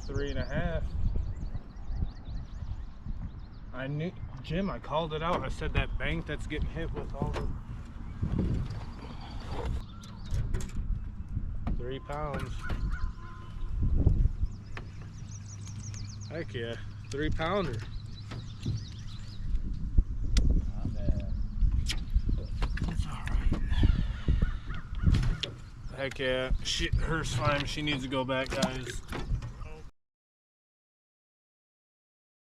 3.5. I knew, Jim, I called it out. I said that bank that's getting hit with all the 3 pounds. Heck yeah, 3-pounder. Not bad. It's alright. Heck yeah, her slime, she needs to go back, guys.